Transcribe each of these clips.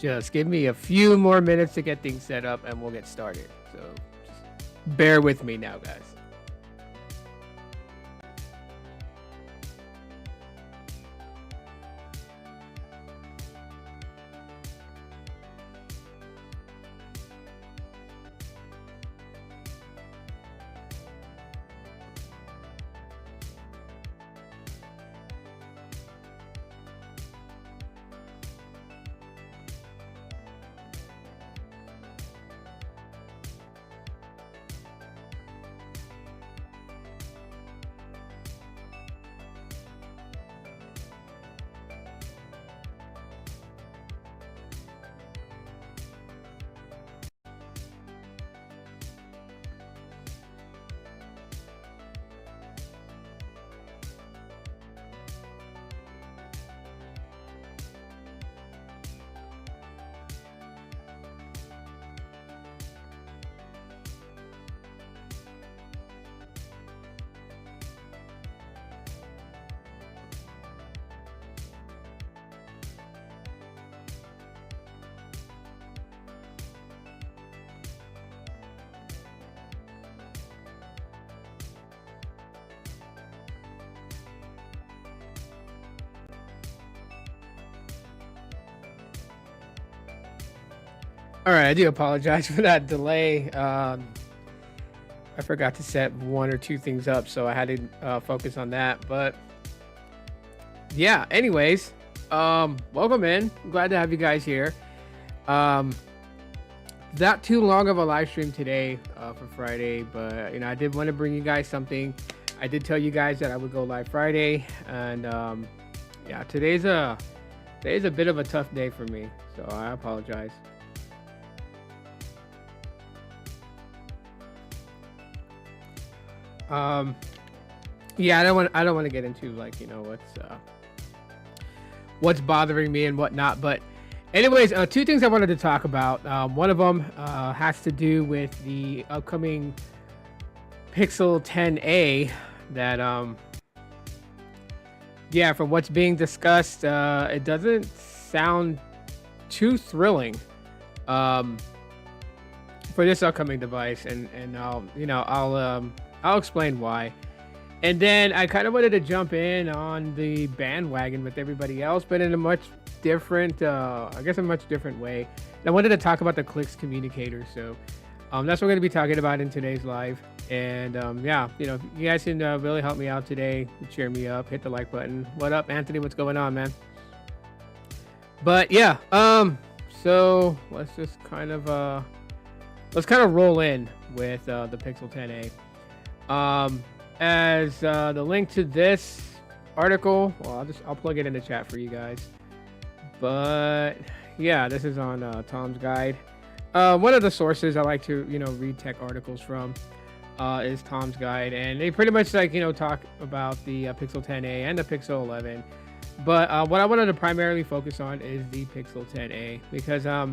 Just give me a few more minutes to get things set up and we'll get started. So just bear with me now, guys. All right, I do apologize for that delay. I forgot to set one or two things up, so I had to focus on that. But yeah, anyways, welcome in. I'm glad to have you guys here. Not too long of a live stream today for Friday, but I did want to bring you guys something. I did tell you guys that I would go live Friday, and yeah, today's a bit of a tough day for me, so I apologize. Yeah, I don't want to get into like what's bothering me and whatnot, but anyways, two things I wanted to talk about. One of them has to do with the upcoming Pixel 10a that yeah, from what's being discussed, it doesn't sound too thrilling for this upcoming device, and I'll explain why. And then I kind of wanted to jump in on the bandwagon with everybody else, but in a much different, I guess a much different way. And I wanted to talk about the Clicks Communicator. So that's what we're going to be talking about in today's live. And yeah, if you guys can really help me out today, cheer me up, hit the like button. What up, Anthony? What's going on, man? But yeah, so let's just kind of roll in with the Pixel 10a. As the link to this article, well, I'll plug it in the chat for you guys. But yeah, this is on Tom's Guide. One of the sources I like to read tech articles from is Tom's Guide, and they pretty much talk about the Pixel 10a and the Pixel 11. But what I wanted to primarily focus on is the Pixel 10a, because I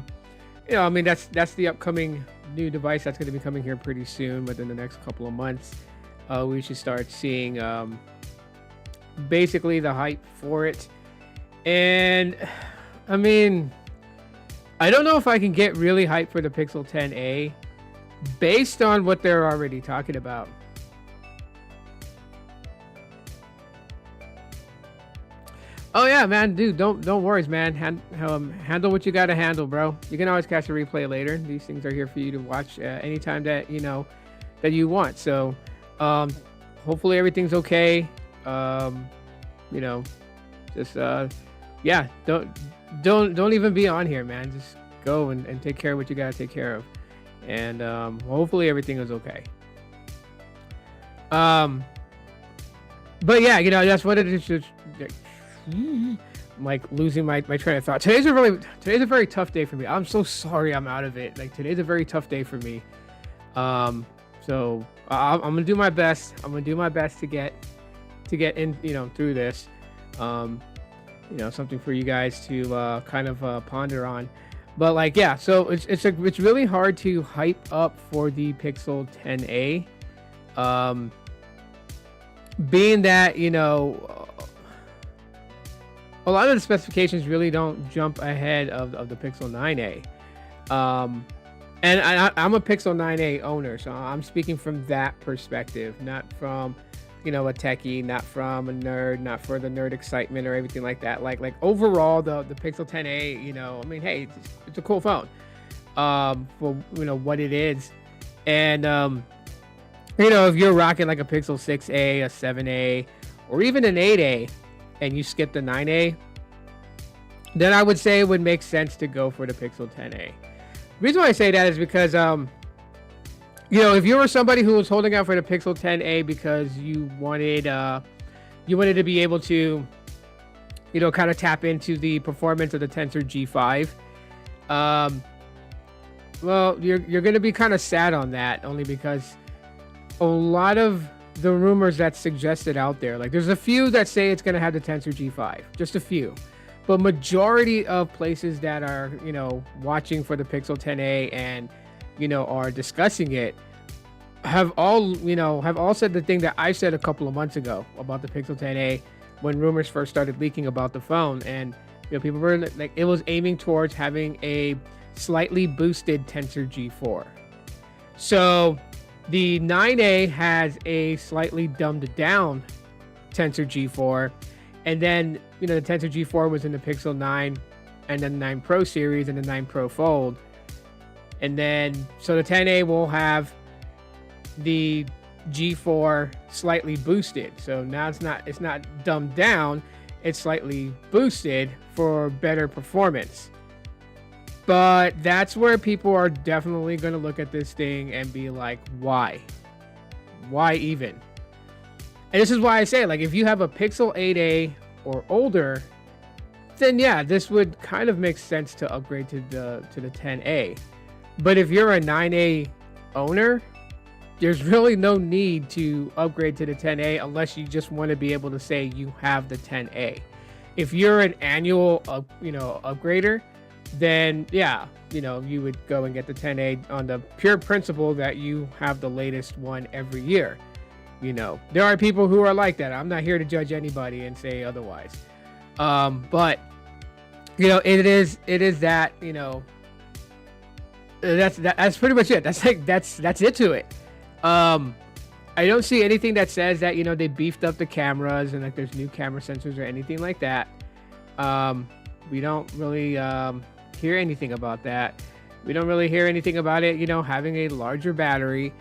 mean that's the upcoming new device that's going to be coming here pretty soon, within the next couple of months. We should start seeing basically the hype for it. And I mean, I don't know if I can get really hyped for the Pixel 10a based on what they're already talking about. Oh yeah, man, dude, don't worry, man. Handle what you gotta handle, bro. You can always catch a replay later. These things are here for you to watch anytime that that you want. So hopefully everything's okay. Just yeah, don't even be on here, man. Just go and take care of what you gotta take care of, and hopefully everything is okay. But yeah, that's what it is. Just I'm like losing my train of thought. Today's a very tough day for me. I'm so sorry I'm out of it. Like, today's a very tough day for me. So I'm gonna do my best. I'm gonna do my best to get in, through this. Something for you guys to kind of ponder on. But like, yeah, so it's really hard to hype up for the Pixel 10a. Being that a lot of the specifications really don't jump ahead of the Pixel 9a. And I'm a Pixel 9a owner, so I'm speaking from that perspective, not from, a techie, not from a nerd, not for the nerd excitement or everything like that. Like overall, the Pixel 10a, I mean, hey, it's a cool phone, for what it is, and if you're rocking like a Pixel 6a, a 7a, or even an 8a, and you skip the 9a, then I would say it would make sense to go for the Pixel 10a. The reason why I say that is because, if you were somebody who was holding out for the Pixel 10a because you wanted to be able to, kind of tap into the performance of the Tensor G5, well, you're going to be kind of sad on that, only because a lot of the rumors that suggested out there, like there's a few that say it's going to have the Tensor G5, just a few. But majority of places that are, watching for the Pixel 10a and, are discussing it have all said the thing that I said a couple of months ago about the Pixel 10a when rumors first started leaking about the phone. And, people were like, it was aiming towards having a slightly boosted Tensor G4. So the 9a has a slightly dumbed down Tensor G4. And then, the Tensor G4 was in the Pixel 9 and then the 9 Pro series and the 9 Pro Fold. And then, so the 10A will have the G4 slightly boosted. So now it's not dumbed down, it's slightly boosted for better performance. But that's where people are definitely going to look at this thing and be like, why? Why even? And this is why I say, like, if you have a Pixel 8a or older, then yeah, this would kind of make sense to upgrade to the 10a. But if you're a 9a owner, there's really no need to upgrade to the 10a unless you just want to be able to say you have the 10a. If you're an annual upgrader, then yeah, you would go and get the 10a on the pure principle that you have the latest one every year. There are people who are like that. I'm not here to judge anybody and say otherwise. But it is that, that's pretty much it. That's it to it. I don't see anything that says that, they beefed up the cameras and like there's new camera sensors or anything like that. We don't really hear anything about that. We don't really hear anything about it, having a larger battery.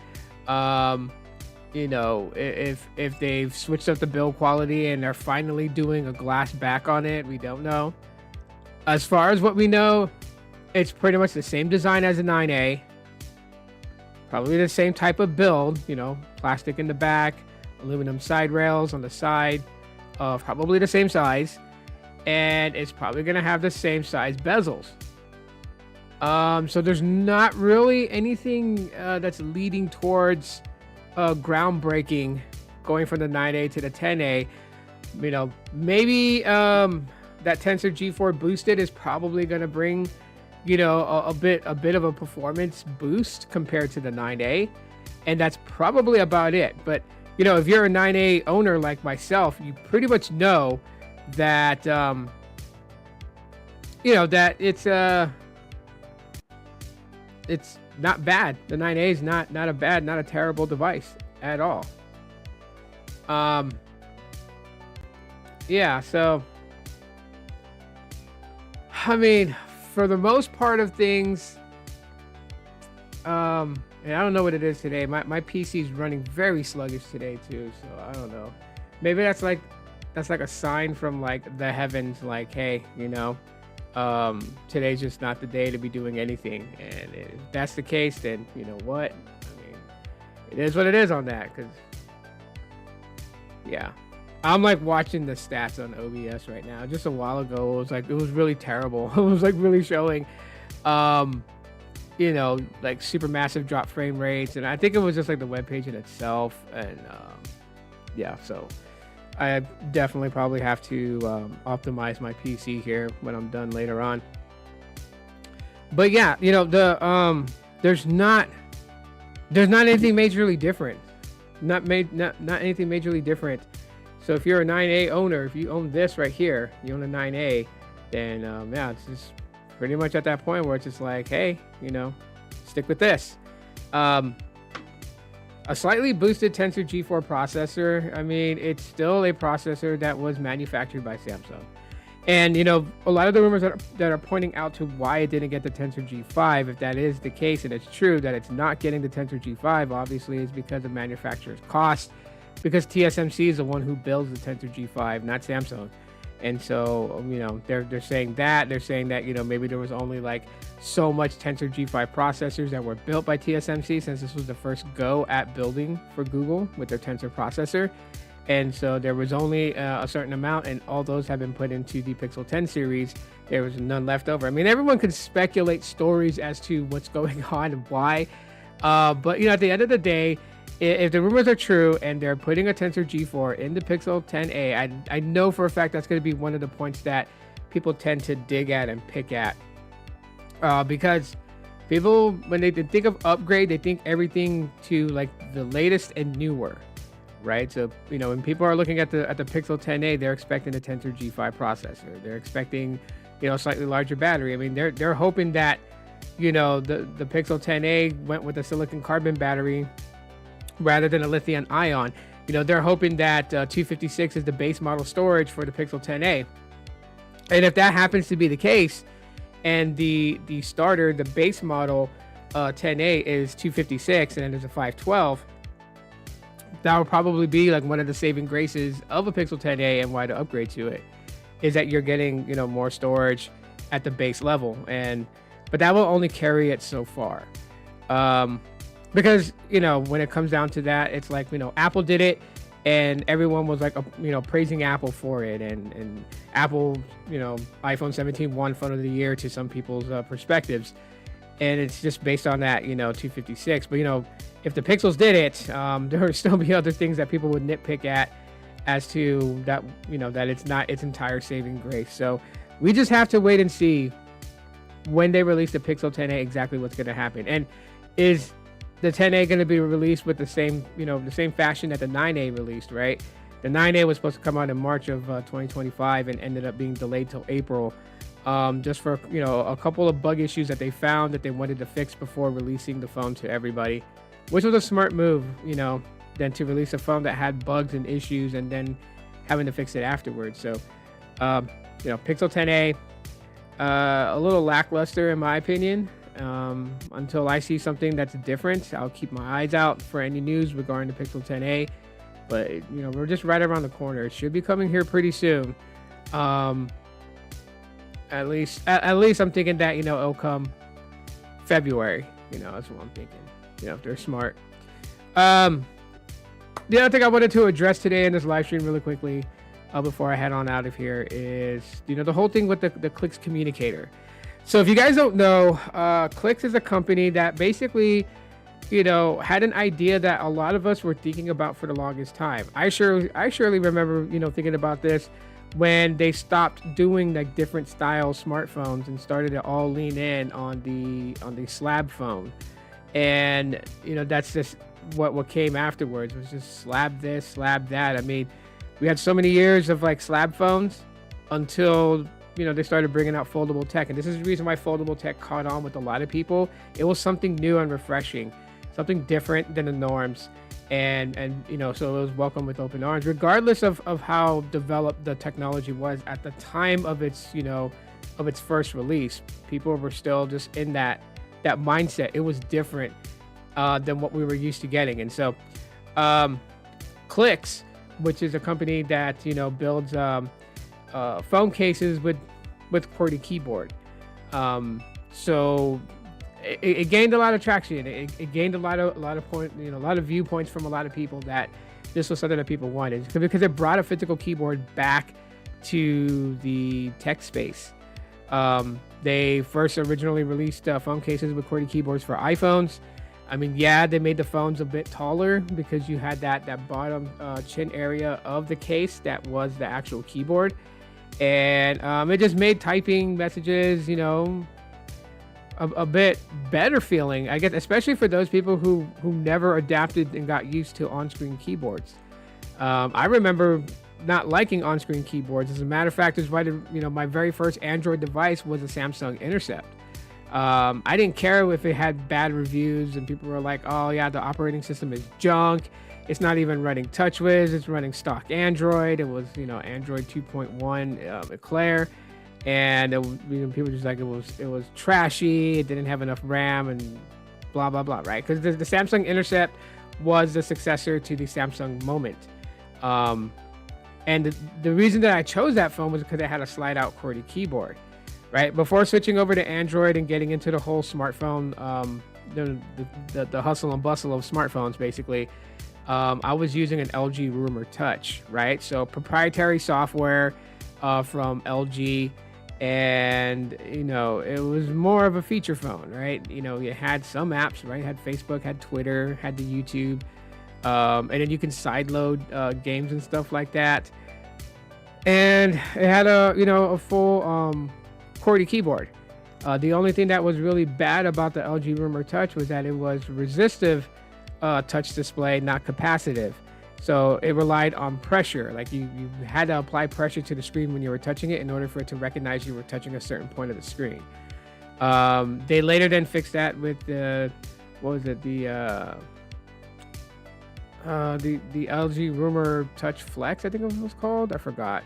If they've switched up the build quality and they're finally doing a glass back on it, we don't know. As far as what we know, it's pretty much the same design as a 9a. Probably the same type of build, plastic in the back, aluminum side rails on the side, probably the same size, and it's probably going to have the same size bezels. So there's not really anything that's leading towards groundbreaking going from the 9a to the 10a. Maybe that Tensor G4 boosted is probably going to bring a bit of a performance boost compared to the 9a, and that's probably about it. But if you're a 9a owner like myself, you pretty much know that that it's not bad. The 9a is not a terrible device at all. Yeah, so I mean, for the most part of things, and I don't know what it is today. My PC is running very sluggish today too, so I don't know. Maybe that's like a sign from like the heavens, like, hey, today's just not the day to be doing anything. And if that's the case, then you know what? I mean, it is what it is on that, because yeah. I'm like watching the stats on OBS right now. Just a while ago, it was really terrible. It was like really showing, like super massive drop frame rates. And I think it was just like the web page in itself. And yeah, so I definitely probably have to optimize my PC here when I'm done later on. But yeah, there's not anything majorly different. Not anything majorly different So if you're a 9A owner, if you own this right here, you own a 9A, then yeah, it's just pretty much at that point where it's just like, hey, stick with this. A slightly boosted Tensor G4 processor. I mean, it's still a processor that was manufactured by Samsung. And, a lot of the rumors that are pointing out to why it didn't get the Tensor G5, if that is the case, and it's true that it's not getting the Tensor G5, obviously is because of manufacturer's cost, because TSMC is the one who builds the Tensor G5, not Samsung. And so, they're saying that. They're saying that, maybe there was only like so much Tensor G5 processors that were built by TSMC, since this was the first go at building for Google with their Tensor processor. And so there was only a certain amount, and all those have been put into the Pixel 10 series. There was none left over. I mean, everyone could speculate stories as to what's going on and why. But, at the end of the day, if the rumors are true and they're putting a Tensor G4 in the Pixel 10a, I know for a fact that's going to be one of the points that people tend to dig at and pick at. Because people, when they think of upgrade, they think everything to like the latest and newer. Right, so when people are looking at the Pixel 10a, they're expecting a Tensor G5 processor. They're expecting, a slightly larger battery. I mean, they're hoping that, the Pixel 10a went with a silicon carbon battery rather than a lithium ion. They're hoping that 256 is the base model storage for the Pixel 10a. And if that happens to be the case, and the starter, the base model 10a is 256, and then there's a 512. That will probably be like one of the saving graces of a Pixel 10a, and why to upgrade to it is that you're getting, more storage at the base level. But that will only carry it so far. Because, when it comes down to that, it's like, Apple did it and everyone was like, praising Apple for it. And Apple, iPhone 17 won phone of the year to some people's perspectives. And it's just based on that, 256. But, if the Pixels did it, there would still be other things that people would nitpick at as to that, that it's not its entire saving grace. So we just have to wait and see when they release the Pixel 10a exactly what's going to happen. And is the 10a going to be released with the same, the same fashion that the 9a released, right? The 9a was supposed to come out in March of 2025 and ended up being delayed till April. Just for, a couple of bug issues that they found that they wanted to fix before releasing the phone to everybody. Which was a smart move, than to release a phone that had bugs and issues and then having to fix it afterwards. So, Pixel 10a, a little lackluster in my opinion. Until I see something that's different, I'll keep my eyes out for any news regarding the Pixel 10a. But, we're just right around the corner. It should be coming here pretty soon. At least I'm thinking that, it'll come February. That's what I'm thinking. If they're smart. The other thing I wanted to address today in this live stream really quickly, before I head on out of here, is the whole thing with the Clicks Communicator. So if you guys don't know, Clicks is a company that basically, had an idea that a lot of us were thinking about for the longest time. I surely remember, thinking about this when they stopped doing like different style smartphones and started to all lean in on the slab phone. And that's just what came afterwards, was just slab this, slab that. I mean, we had so many years of like slab phones until they started bringing out foldable tech. And this is the reason why foldable tech caught on with a lot of people. It was something new and refreshing, something different than the norms. And so it was welcomed with open arms, regardless of how developed the technology was at the time of its of its first release. People were still just in that mindset. It was different than what we were used to getting. And so Clicks, which is a company that builds phone cases with QWERTY keyboard, so it gained a lot of traction. It gained a lot of viewpoints from a lot of people that this was something that people wanted, because it brought a physical keyboard back to the tech space. They first originally released phone cases with QWERTY keyboards for iPhones. I mean, yeah, they made the phones a bit taller because you had that bottom chin area of the case that was the actual keyboard. And it just made typing messages, a bit better feeling, I guess, especially for those people who never adapted and got used to on-screen keyboards. I remember, not liking on-screen keyboards. As a matter of fact, is why my very first Android device was a Samsung Intercept. I didn't care if it had bad reviews and people were like, "Oh yeah, the operating system is junk. It's not even running TouchWiz. It's running stock Android." It was Android 2.1 Eclair, and people were just like it was trashy. It didn't have enough RAM and blah blah blah, right? Because the Samsung Intercept was the successor to the Samsung Moment. And the reason that I chose that phone was because it had a slide-out QWERTY keyboard, right? Before switching over to Android and getting into the whole smartphone, the hustle and bustle of smartphones, basically, I was using an LG Rumor Touch, right? So proprietary software from LG, and it was more of a feature phone, right? It had some apps, right? It had Facebook, had Twitter, had the YouTube. And then you can sideload games and stuff like that. And it had a full QWERTY keyboard. The only thing that was really bad about the LG Rumor Touch was that it was resistive touch display, not capacitive. So it relied on pressure. Like you had to apply pressure to the screen when you were touching it in order for it to recognize you were touching a certain point of the screen. They later then fixed that with the LG Rumor Touch Flex, I think it was called. I forgot,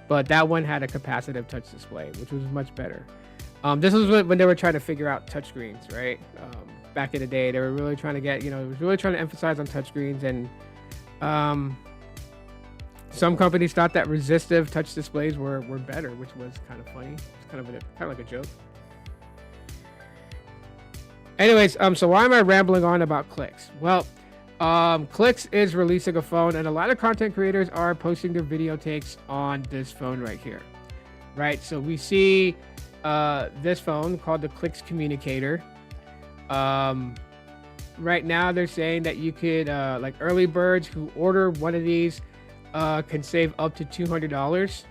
but that one had a capacitive touch display, which was much better. This was when they were trying to figure out touchscreens, right? Back in the day, they were really trying to get, it was really trying to emphasize on touchscreens, and some companies thought that resistive touch displays were better, which was kind of funny. It's kind of like a joke. Anyways, so why am I rambling on about Clicks? Well, Clicks is releasing a phone, and a lot of content creators are posting their video takes on this phone right here, right? So we see this phone called the Clicks Communicator. Right now they're saying that you could, like early birds who order one of these can save up to $200.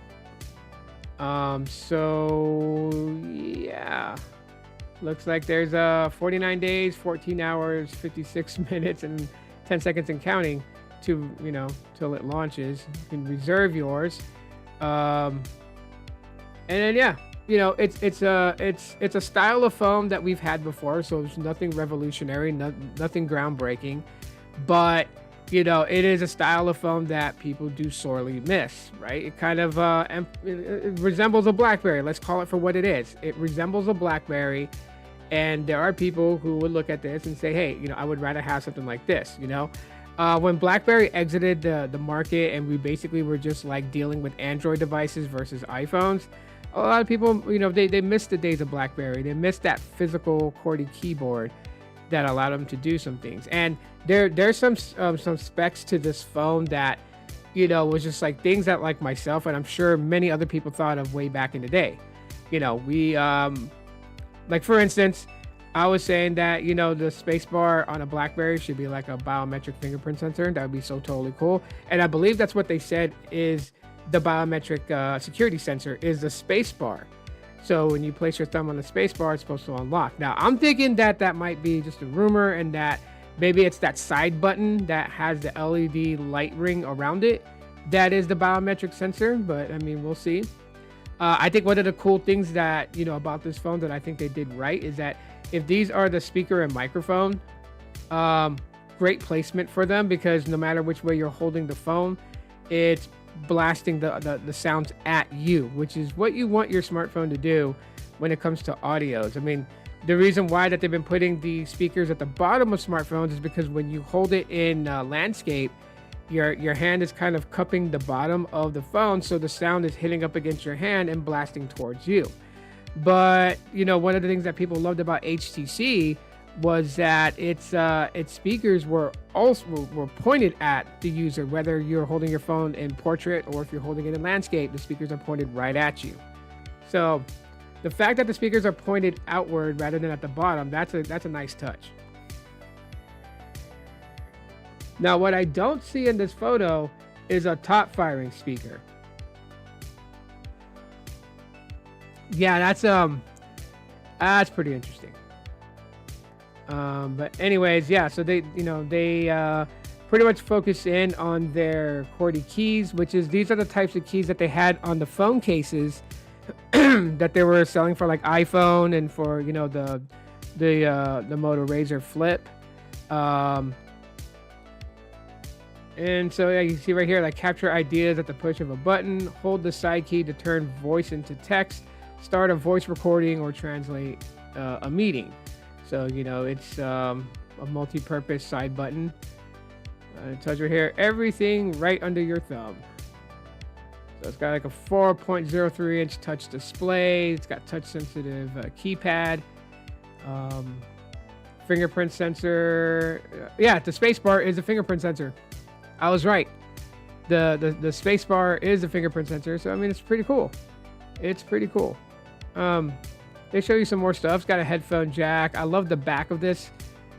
So yeah, looks like there's 49 days, 14 hours, 56 minutes, and 10 seconds and counting to till it launches. You can reserve yours, and then yeah, it's a style of phone that we've had before, so it's nothing revolutionary, nothing groundbreaking, but it is a style of phone that people do sorely miss, right? It kind of it resembles a BlackBerry. Let's call it for what it is. It resembles a BlackBerry. And there are people who would look at this and say, hey, I would rather have something like this, When BlackBerry exited the market and we basically were just like dealing with Android devices versus iPhones, a lot of people, they missed the days of BlackBerry. They missed that physical QWERTY keyboard that allowed them to do some things. And there's some specs to this phone that, was just like things that like myself, and I'm sure many other people thought of way back in the day. Like for instance, I was saying that, the space bar on a BlackBerry should be like a biometric fingerprint sensor. That would be so totally cool. And I believe that's what they said is the biometric security sensor is the space bar. So when you place your thumb on the space bar, it's supposed to unlock. Now I'm thinking that might be just a rumor, and that maybe it's that side button that has the LED light ring around it that is the biometric sensor, but I mean, we'll see. I think one of the cool things that, about this phone that I think they did right is that if these are the speaker and microphone, great placement for them, because no matter which way you're holding the phone, it's blasting the sounds at you, which is what you want your smartphone to do when it comes to audios. I mean, the reason why that they've been putting the speakers at the bottom of smartphones is because when you hold it in landscape, your hand is kind of cupping the bottom of the phone, so the sound is hitting up against your hand and blasting towards you. But one of the things that people loved about HTC was that its speakers were pointed at the user, whether you're holding your phone in portrait or if you're holding it in landscape. The speakers are pointed right at you. So the fact that the speakers are pointed outward rather than at the bottom, that's a nice touch. Now, what I don't see in this photo is a top firing speaker. Yeah, that's pretty interesting. But anyways, yeah, so they pretty much focus in on their QWERTY keys, which is these are the types of keys that they had on the phone cases that they were selling for like iPhone and for, you know, the Moto Razr Flip. And so yeah, you see right here, like capture ideas at the push of a button, hold the side key to turn voice into text, start a voice recording, or translate a meeting. So, you know, it's a multi-purpose side button. It tells you here, everything right under your thumb. So it's got like a 4.03 inch touch display. It's got touch sensitive keypad, fingerprint sensor. Yeah, the space bar is a fingerprint sensor. I was right. The space bar is a fingerprint sensor. So, I mean, it's pretty cool. It's pretty cool. They show you some more stuff. It's got a headphone jack. I love the back of this.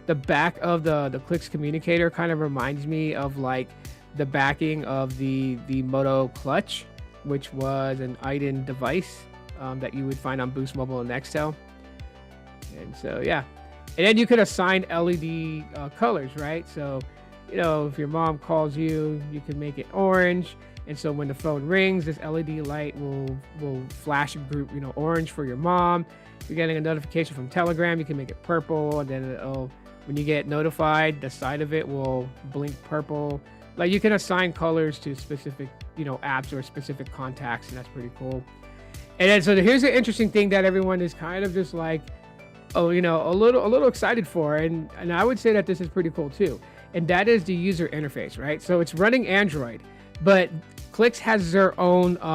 The back of the Clicks Communicator kind of reminds me of like the backing of the Moto Clutch, which was an IDEN device that you would find on Boost Mobile and Nextel. And so, yeah. And then you could assign LED colors, right? So, you know, if your mom calls you, you can make it orange. And so when the phone rings, this LED light will flash a group, you know, orange for your mom. If you're getting a notification from Telegram, you can make it purple. And then it'll, when you get notified, the side of it will blink purple. Like you can assign colors to specific, you know, apps or specific contacts, and that's pretty cool. And then so here's the interesting thing that everyone is kind of just like, oh, you know, a little excited for, and I would say that this is pretty cool too. And that is the user interface, right? So it's running Android, but Clicks has their own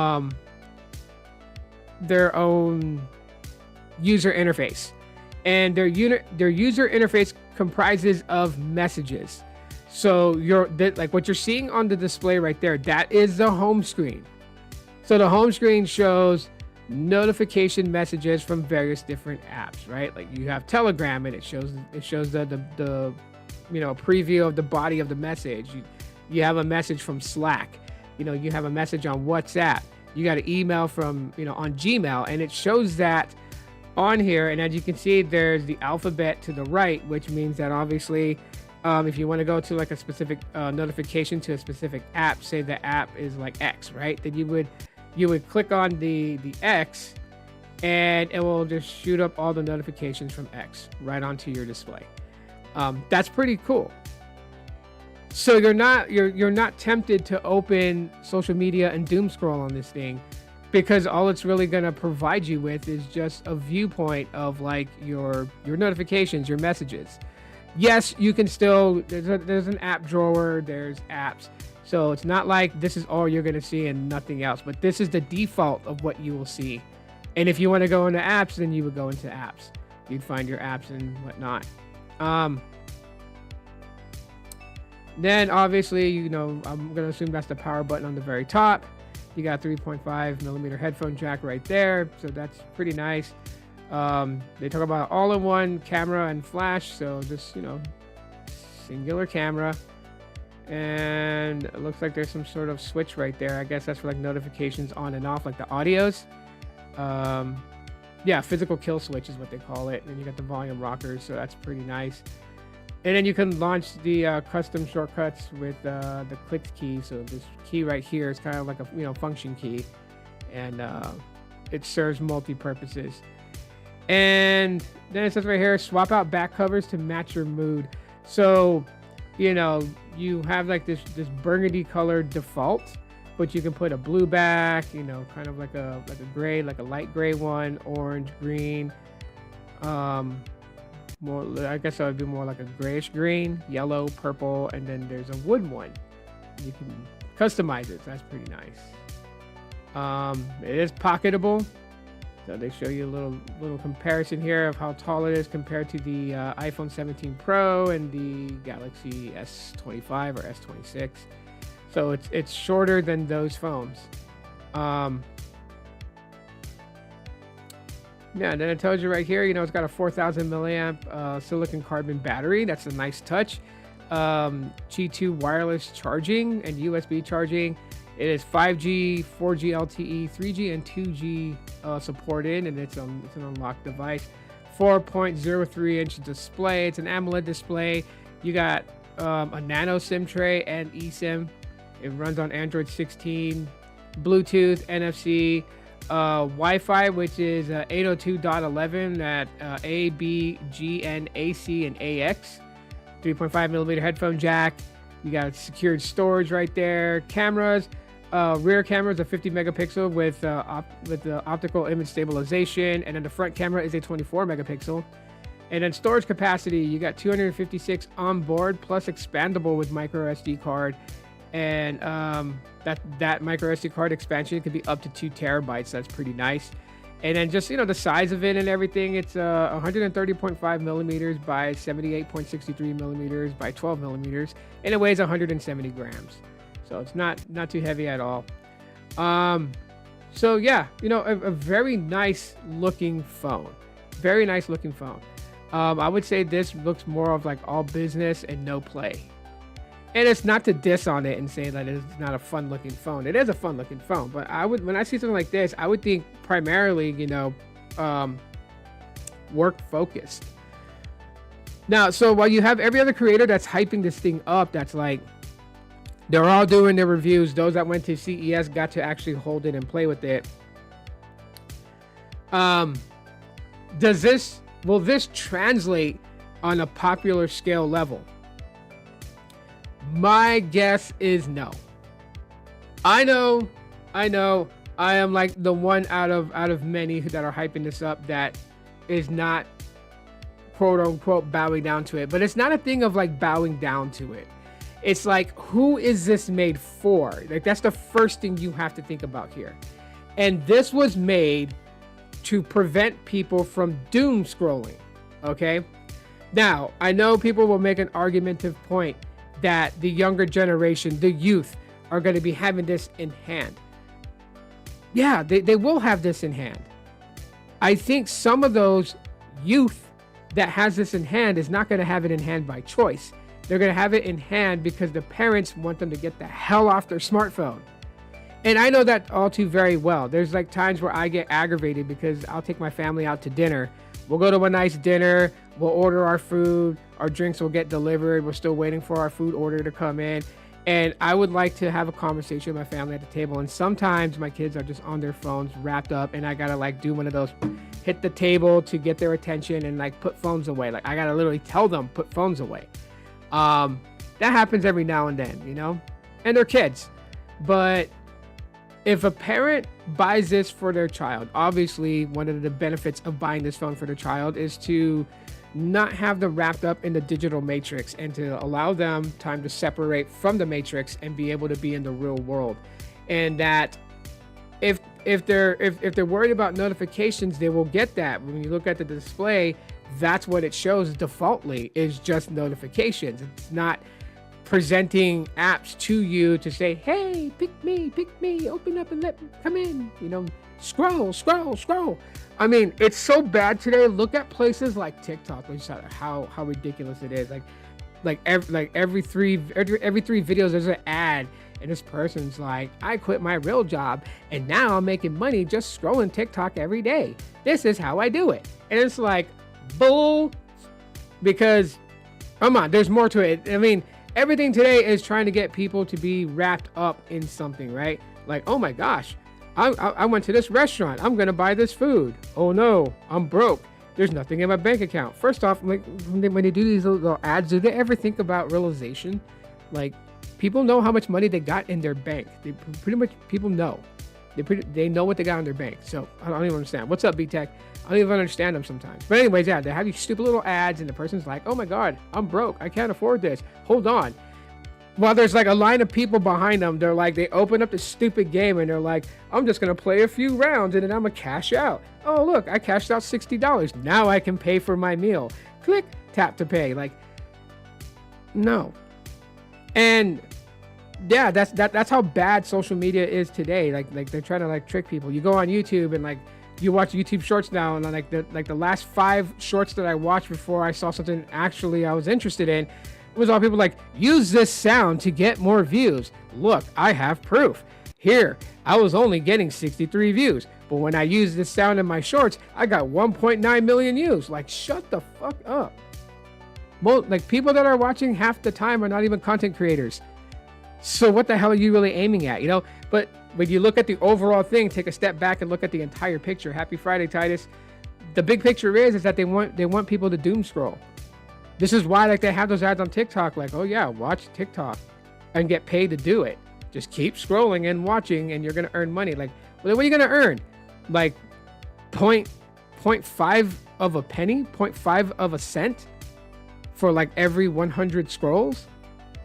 user interface, and their user interface comprises of messages. So like what you're seeing on the display right there, that is the home screen. So the home screen shows notification messages from various different apps, right? Like you have Telegram, and it shows the you know, preview of the body of the message. You have a message from Slack. You know, you have a message on WhatsApp. You got an email from, you know, on Gmail, and it shows that on here. And as you can see, there's the alphabet to the right, which means that obviously if you want to go to like a specific notification to a specific app, say the app is like X, right? Then you would click on the X, and it will just shoot up all the notifications from X right onto your display. That's pretty cool. So you're not tempted to open social media and doom scroll on this thing, because all it's really going to provide you with is just a viewpoint of like your notifications, your messages. Yes, you can still, there's an app drawer, there's apps. So it's not like this is all you're going to see and nothing else, but this is the default of what you will see. And if you want to go into apps, then you would go into apps. You'd find your apps and whatnot. Then obviously, you know, I'm going to assume that's the power button on the very top. You got 3.5 millimeter headphone jack right there. So that's pretty nice. They talk about all-in-one camera and flash. So just, you know, singular camera. And it looks like there's some sort of switch right there. I guess that's for like notifications on and off, like the audios. Yeah, physical kill switch is what they call it. And you got the volume rockers, so that's pretty nice. And then you can launch the custom shortcuts with the click key. So this key right here is kind of like a, you know, function key, and it serves multi-purposes. And then it says right here, swap out back covers to match your mood. So, you know, you have like this burgundy colored default, but you can put a blue back, you know, kind of like a gray, like a light gray one, orange, green, more, I guess that would be more like a grayish green, yellow, purple, and then there's a wood one. You can customize it, so that's pretty nice. It is pocketable, so they show you a little comparison here of how tall it is compared to the iPhone 17 Pro and the Galaxy S25 or S26. So it's shorter than those phones. Yeah, and then it tells you right here, you know, it's got a 4,000 milliamp silicon carbon battery. That's a nice touch. G2 wireless charging and USB charging. It is 5G, 4G LTE, 3G, and 2G supported, and it's an unlocked device. 4.03 inch display. It's an AMOLED display. You got a nano SIM tray and eSIM. It runs on Android 16, Bluetooth, NFC, Wi-Fi, which is 802.11 at A, B, G, N, AC, and AX. 3.5 millimeter headphone jack. You got secured storage right there. Cameras, rear camera is a 50 megapixel with the optical image stabilization, and then the front camera is a 24 megapixel. And then storage capacity, you got 256 on board plus expandable with micro SD card, and that micro SD card expansion could be up to 2 terabytes. That's pretty nice. And then just, the size of it and everything, it's 130.5 millimeters by 78.63 millimeters by 12 millimeters, and it weighs 170 grams. So it's not too heavy at all. So yeah, a very nice looking phone. Very nice looking phone. I would say this looks more of like all business and no play. And it's not to diss on it and say that it's not a fun looking phone. It is a fun looking phone, but when I see something like this, I would think primarily, work focused. Now, so while you have every other creator that's hyping this thing up, that's like, they're all doing their reviews. Those that went to CES got to actually hold it and play with it. Will this translate on a popular scale level? My guess is no. I know. I am like the one out of many that are hyping this up that is not quote unquote bowing down to it. But it's not a thing of like bowing down to it. It's like, who is this made for? Like, that's the first thing you have to think about here. And this was made to prevent people from doom scrolling. Okay. Now, I know people will make an argumentative point that the younger generation, the youth, are going to be having this in hand. Yeah, they will have this in hand. I think some of those youth that has this in hand is not going to have it in hand by choice. They're going to have it in hand because the parents want them to get the hell off their smartphone. And I know that all too very well. There's like times where I get aggravated because I'll take my family out to dinner. We'll go to a nice dinner. We'll order our food. Our drinks will get delivered. We're still waiting for our food order to come in. And I would like to have a conversation with my family at the table. And sometimes my kids are just on their phones wrapped up. And I got to like do one of those, hit the table to get their attention and like put phones away. Like I got to literally tell them, put phones away. That happens every now and then, and they're kids. But if a parent buys this for their child, obviously one of the benefits of buying this phone for their child is to not have them wrapped up in the digital matrix and to allow them time to separate from the matrix and be able to be in the real world. And that if they're worried about notifications, they will get that. When you look at the display, that's what it shows defaultly, is just notifications. It's not presenting apps to you to say, hey, pick me, open up and let me come in, scroll. I mean, it's so bad today. Look at places like TikTok, which how ridiculous it is. Like every three videos there's an ad, and this person's like, I quit my real job and now I'm making money just scrolling TikTok every day. This is how I do it. And it's like, bull, because come on, there's more to it. I mean, everything today is trying to get people to be wrapped up in something, right? Like, oh my gosh, I went to this restaurant. I'm going to buy this food. Oh no, I'm broke. There's nothing in my bank account. First off, like when they do these little ads, do they ever think about realization? Like, people know how much money they got in their bank. They pretty much, people know. They know what they got in their bank. So I don't even understand. What's up, B-Tech? I don't even understand them sometimes. But anyways, yeah, they have these stupid little ads and the person's like, oh my God, I'm broke. I can't afford this. Hold on. While there's like a line of people behind them, they're like, they open up the stupid game and they're like, I'm just going to play a few rounds and then I'm going to cash out. Oh, look, I cashed out $60. Now I can pay for my meal. Click, tap to pay. Like, no. And yeah, that's how bad social media is today. Like they're trying to like trick people. You go on YouTube and like you watch YouTube shorts now, and like the last 5 shorts that I watched before I saw something actually I was interested in, it was all people like, use this sound to get more views. Look, I have proof. Here, I was only getting 63 views, but when I used this sound in my shorts, I got 1.9 million views. Like, shut the fuck up. like people that are watching half the time are not even content creators. So what the hell are you really aiming at, you know? But when you look at the overall thing, take a step back and look at the entire picture. Happy Friday, Titus. The big picture is that they want people to doom scroll. This is why like they have those ads on TikTok, like, oh yeah, watch TikTok and get paid to do it. Just keep scrolling and watching and you're gonna earn money. Like, well, what are you gonna earn? Like 0.5 of a penny, 0.5 of a cent for like every 100 scrolls?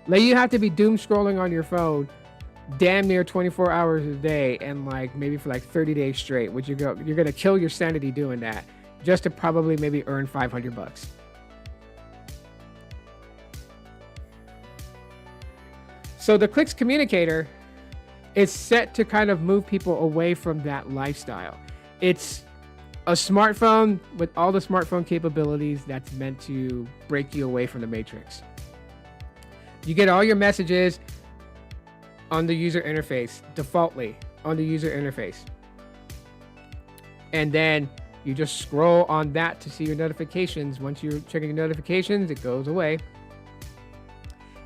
Like you have to be doom scrolling on your phone damn near 24 hours a day and like maybe for like 30 days straight, which you're gonna kill your sanity doing that just to probably maybe earn 500 bucks. So the Clicks Communicator is set to kind of move people away from that lifestyle. It's a smartphone with all the smartphone capabilities that's meant to break you away from the matrix. You get all your messages on the user interface, defaultly on the user interface. And then you just scroll on that to see your notifications. Once you're checking your notifications, it goes away.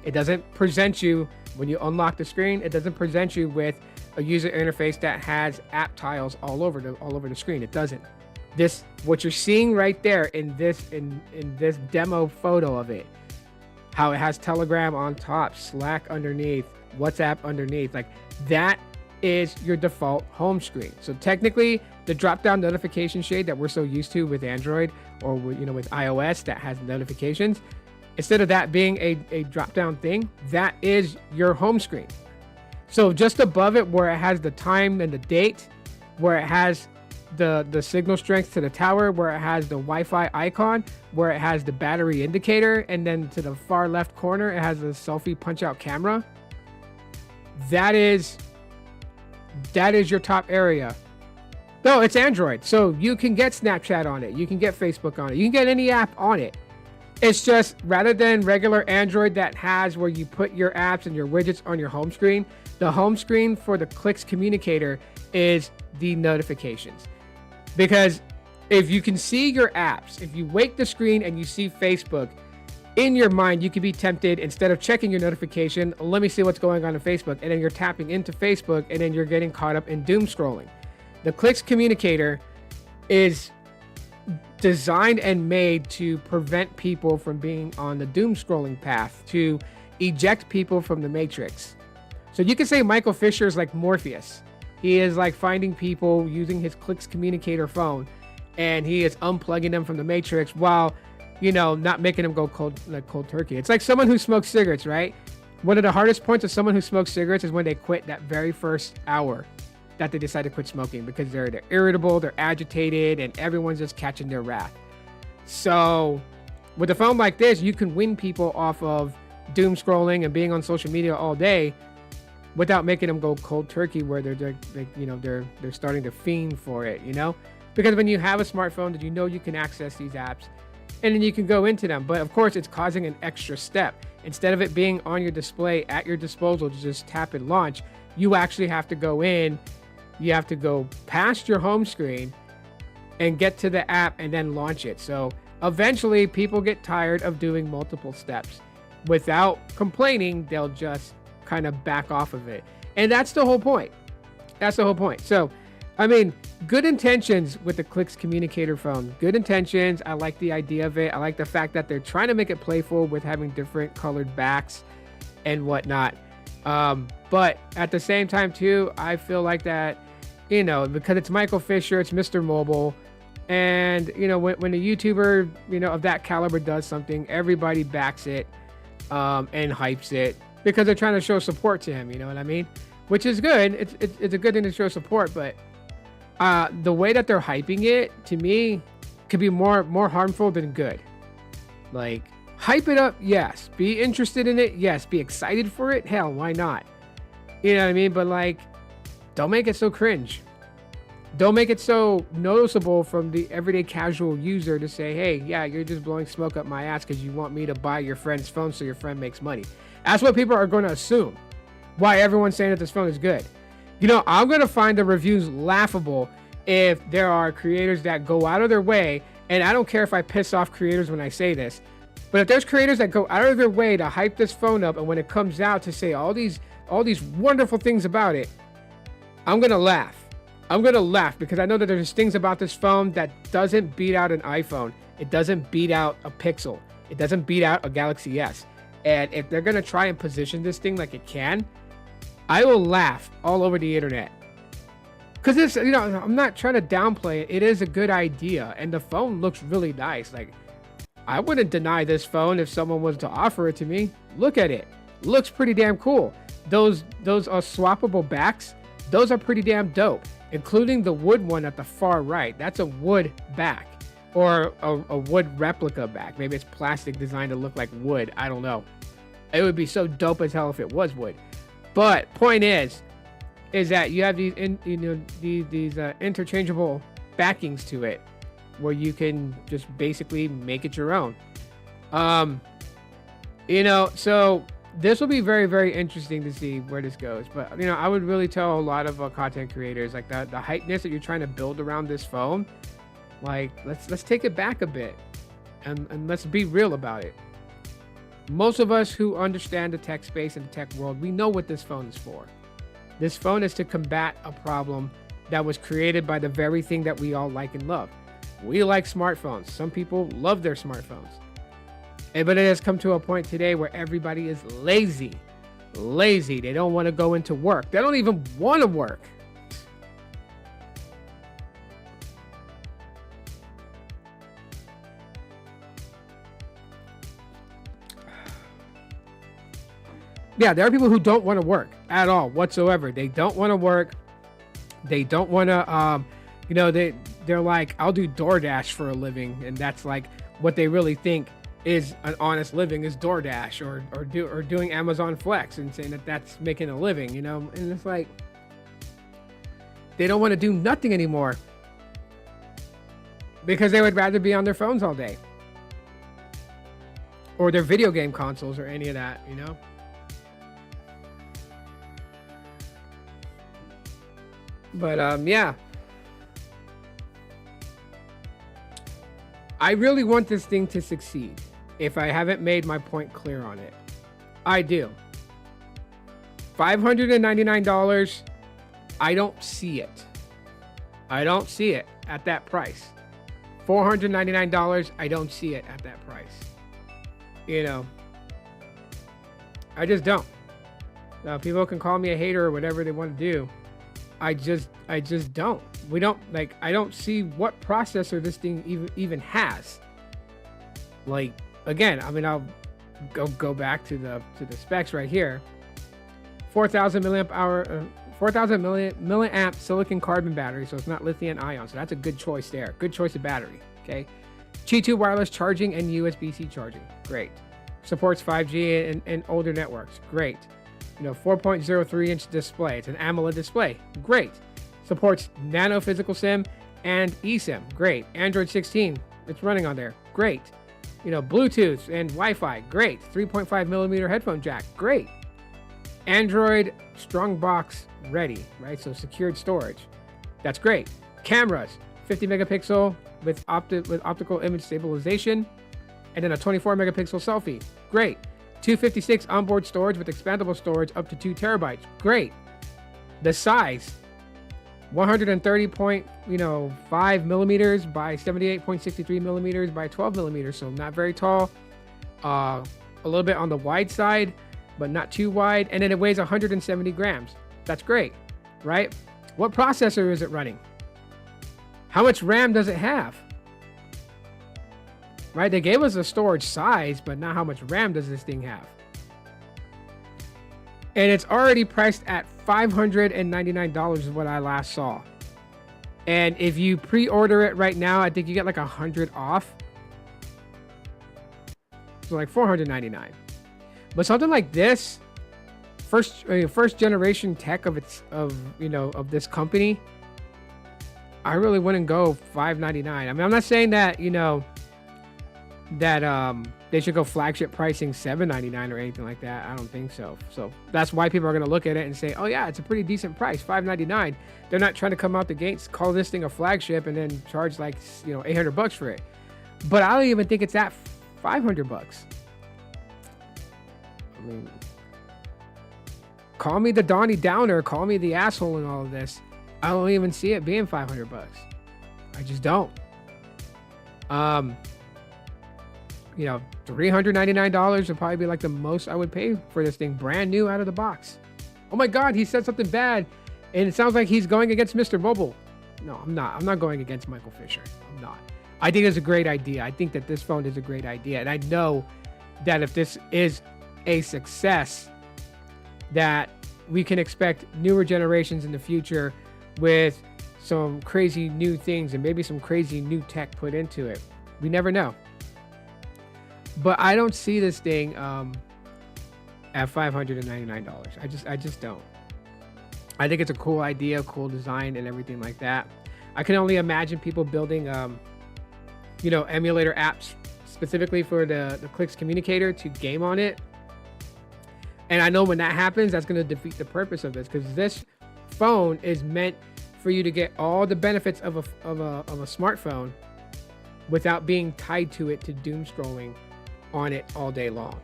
It doesn't present you, when you unlock the screen, it doesn't present you with a user interface that has app tiles all over the screen. It doesn't. This, what you're seeing right there in this demo photo of it, how it has Telegram on top, Slack underneath, WhatsApp underneath, like that is your default home screen. So technically the drop-down notification shade that we're so used to with Android or with iOS that has notifications, instead of that being a drop-down thing, that is your home screen. So just above it where it has the time and the date, where it has the signal strength to the tower, where it has the Wi-Fi icon, where it has the battery indicator, and then to the far left corner it has a selfie punch-out camera. That is your top area. No, it's Android, so you can get Snapchat on it, you can get Facebook on it, you can get any app on it. It's just rather than regular Android that has where you put your apps and your widgets on your home screen, the home screen for the Clicks Communicator is the notifications. Because if you can see your apps, if you wake the screen and you see Facebook, in your mind, you could be tempted, instead of checking your notification, let me see what's going on Facebook. And then you're tapping into Facebook and then you're getting caught up in doom scrolling. The Clicks Communicator is designed and made to prevent people from being on the doom scrolling path, to eject people from the matrix. So you can say Michael Fisher is like Morpheus. He is like finding people using his Clicks Communicator phone and he is unplugging them from the matrix while not making them go cold turkey. It's like someone who smokes cigarettes, right? One of the hardest points of someone who smokes cigarettes is when they quit that very first hour that they decide to quit smoking, because they're irritable, they're agitated, and everyone's just catching their wrath. So with a phone like this, you can win people off of doom scrolling and being on social media all day without making them go cold turkey, where they're starting to fiend for it, because when you have a smartphone, that you can access these apps and then you can go into them. But of course, it's causing an extra step. Instead of it being on your display at your disposal to just tap and launch, you actually have to go in, you have to go past your home screen and get to the app and then launch it. So eventually people get tired of doing multiple steps. Without complaining, they'll just kind of back off of it. And that's the whole point. That's the whole point. So, I mean, good intentions with the Clicks Communicator phone. Good intentions. I like the idea of it. I like the fact that they're trying to make it playful with having different colored backs and whatnot. But at the same time, too, I feel like that, because it's Michael Fisher, it's Mr. Mobile. And, when a YouTuber, of that caliber does something, everybody backs it and hypes it because they're trying to show support to him. You know what I mean? Which is good. It's a good thing to show support, but the way that they're hyping it, to me, could be more harmful than good. Like, hype it up, yes. Be interested in it, yes. Be excited for it, hell, why not? You know what I mean? But like, don't make it so cringe. Don't make it so noticeable from the everyday casual user to say, hey, yeah, you're just blowing smoke up my ass because you want me to buy your friend's phone so your friend makes money. That's what people are going to assume. Why everyone's saying that this phone is good. I'm going to find the reviews laughable if there are creators that go out of their way, and I don't care if I piss off creators when I say this, But if there's creators that go out of their way to hype this phone up, and when it comes out to say all these wonderful things about it, I'm gonna laugh. I'm gonna laugh because I know that there's things about this phone that doesn't beat out an iPhone. It doesn't beat out a Pixel. It doesn't beat out a Galaxy S. And if they're gonna try and position this thing like it can, I will laugh all over the internet. Because it's, you know, I'm not trying to downplay it. It is a good idea, and the phone looks really nice. Like, I wouldn't deny this phone if someone was to offer it to me. Look at it. Looks pretty damn cool. Those are swappable backs. Those are pretty damn dope, including the wood one at the far right. That's a wood back, or a wood replica back. Maybe it's plastic designed to look like wood. I don't know. It would be so dope as hell if it was wood. But point is that you have these interchangeable backings to it, where you can just basically make it your own. So this will be very, very interesting to see where this goes. But I would really tell a lot of content creators, like the hypeness that you're trying to build around this phone, like let's take it back a bit, and let's be real about it. Most of us who understand the tech space and the tech world, we know what this phone is for. This phone is to combat a problem that was created by the very thing that we all like and love. We like smartphones. Some people love their smartphones. But it has come to a point today where everybody is lazy. Lazy. They don't want to go into work. They don't even want to work. Yeah, there are people who don't want to work at all whatsoever. They don't want to work. They don't want to, they're like, I'll do DoorDash for a living. And that's like what they really think is an honest living, is DoorDash or doing Amazon Flex, and saying that that's making a living, and it's like, they don't want to do nothing anymore because they would rather be on their phones all day, or their video game consoles, or any of that, But yeah, I really want this thing to succeed. If I haven't made my point clear on it, I do. $599, I don't see it. I don't see it at that price. $499, I don't see it at that price. I just don't. Now, people can call me a hater or whatever they want to do. I just don't. I don't see what processor this thing even has. Like, again, I'll go back to the specs right here. 4,000 milliamp silicon carbon battery, so it's not lithium ion, so that's a good choice there. Good choice of battery. Okay, Qi2 wireless charging and USB-C charging. Great. Supports 5G and older networks. Great. 4.03 inch display. It's an AMOLED display. Great. Supports nano physical SIM and eSIM. Great. Android 16. It's running on there. Great. Bluetooth and Wi-Fi. Great. 3.5 millimeter headphone jack. Great. Android strong box ready, right? So secured storage. That's great. Cameras. 50 megapixel with optical image stabilization, and then a 24 megapixel selfie. Great. 256 onboard storage with expandable storage up to 2 terabytes. Great. The size, 130.5 millimeters by 78.63 millimeters by 12 millimeters. So not very tall. A little bit on the wide side, but not too wide. And then it weighs 170 grams. That's great, right? What processor is it running? How much RAM does it have? Right, they gave us a storage size, but not how much RAM does this thing have. And it's already priced at $599 is what I last saw. And if you pre-order it right now, I think you get like 100 off. So like $499. But something like this, first generation tech of this company, I really wouldn't go $599. I'm not saying that, they should go flagship pricing $799 or anything like that. I don't think so. So that's why people are going to look at it and say, oh yeah, it's a pretty decent price, $599. They're not trying to come out the gates, call this thing a flagship, and then charge like $800 for it. But I don't even think it's that 500 bucks. I mean, call me the Donnie Downer, call me the asshole in all of this. I don't even see it being 500 bucks. I just don't. You know, $399 would probably be like the most I would pay for this thing, brand new out of the box. Oh my God, he said something bad, and it sounds like he's going against Mr. Mobile. No, I'm not. I'm not going against Michael Fisher. I'm not. I think it's a great idea. I think that this phone is a great idea, and I know that if this is a success, that we can expect newer generations in the future with some crazy new things and maybe some crazy new tech put into it. We never know. But I don't see this thing at $599. I just don't. I think it's a cool idea, cool design, and everything like that. I can only imagine people building, you know, emulator apps specifically for the Clicks Communicator to game on it. And I know when that happens, that's going to defeat the purpose of this, because this phone is meant for you to get all the benefits of a smartphone without being tied to it to doom scrolling on it all day long.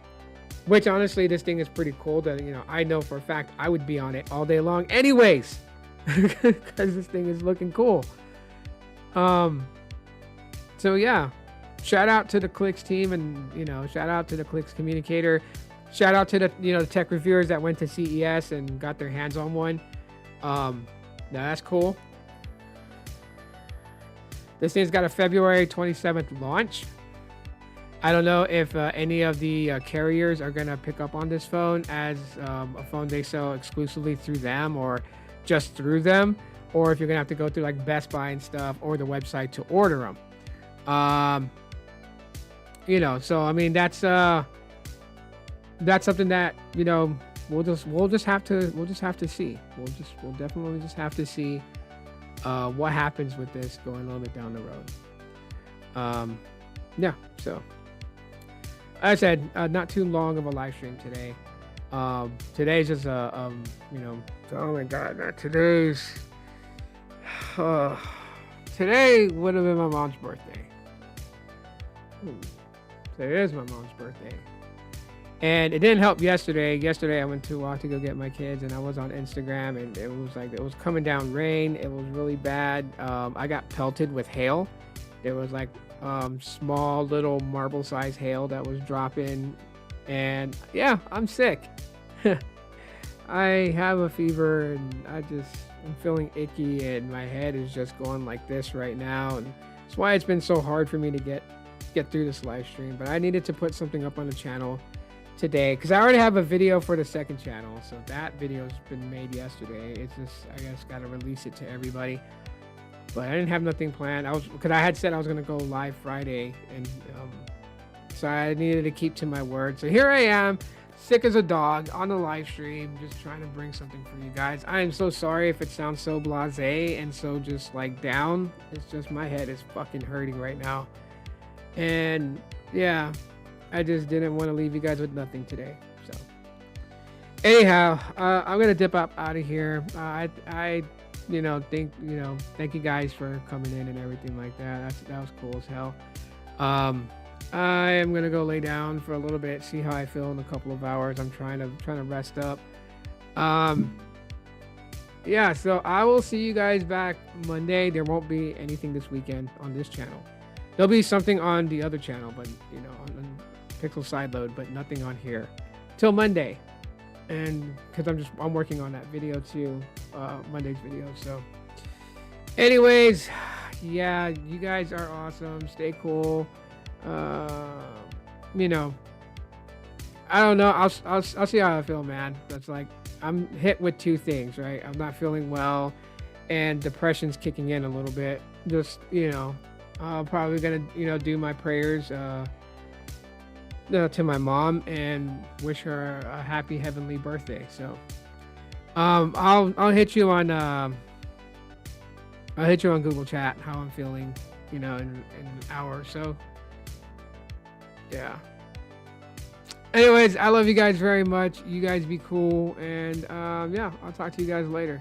Which honestly, this thing is pretty cool. That, you know, I know for a fact I would be on it all day long anyways, because this thing is looking cool. So yeah, shout out to the Clicks team, and, you know, shout out to the Clicks Communicator. Shout out to the, you know, the tech reviewers that went to CES and got their hands on one. Now that's cool. This thing's got a February 27th launch. I don't know if any of the carriers are going to pick up on this phone as a phone they sell exclusively through them or just through them, or if you're going to have to go through like Best Buy and stuff or the website to order them. You know, so I mean, that's something that, you know, we'll just have to see. We'll definitely just have to see what happens with this going a little bit down the road. Yeah, so as I said, not too long of a live stream today. Today's just you know, oh my God, man, today would have been my mom's birthday. Today is my mom's birthday. And it didn't help yesterday. Yesterday I went to walk to go get my kids, and I was on Instagram, and it was like, it was coming down rain. It was really bad. I got pelted with hail. There was like small little marble size hail that was dropping, and yeah, I'm sick. I have a fever, and I'm feeling icky, and my head is just going like this right now, and that's why it's been so hard for me to get through this live stream. But I needed to put something up on the channel today, because I already have a video for the second channel, so that video's been made yesterday. It's just, I guess, gotta release it to everybody. But I didn't have nothing planned. Because I had said I was gonna go live Friday, and so I needed to keep to my word. So here I am, sick as a dog, on the live stream, just trying to bring something for you guys. I am so sorry if it sounds so blasé and so just like down. It's just my head is fucking hurting right now, and yeah, I just didn't want to leave you guys with nothing today. So anyhow, I'm gonna dip up out of here. I you know, thank you guys for coming in and everything like that. That was cool as hell. I am gonna go lay down for a little bit, see how I feel in a couple of hours. I'm trying to rest up. Yeah, so I will see you guys back Monday. There won't be anything this weekend on this channel. There'll be something on the other channel, but you know, on Pixel Sideload, but nothing on here till Monday. And because I'm working on that video too, Monday's video. So anyways, yeah, you guys are awesome. Stay cool. You know, I don't know. I'll see how I feel, man. That's like, I'm hit with two things, right? I'm not feeling well, and depression's kicking in a little bit. Just, you know, I'm probably gonna, you know, do my prayers to my mom and wish her a happy heavenly birthday. So I'll hit you on Google Chat how I'm feeling, you know, in an hour or so. Yeah. Anyways, I love you guys very much. You guys be cool, and yeah, I'll talk to you guys later.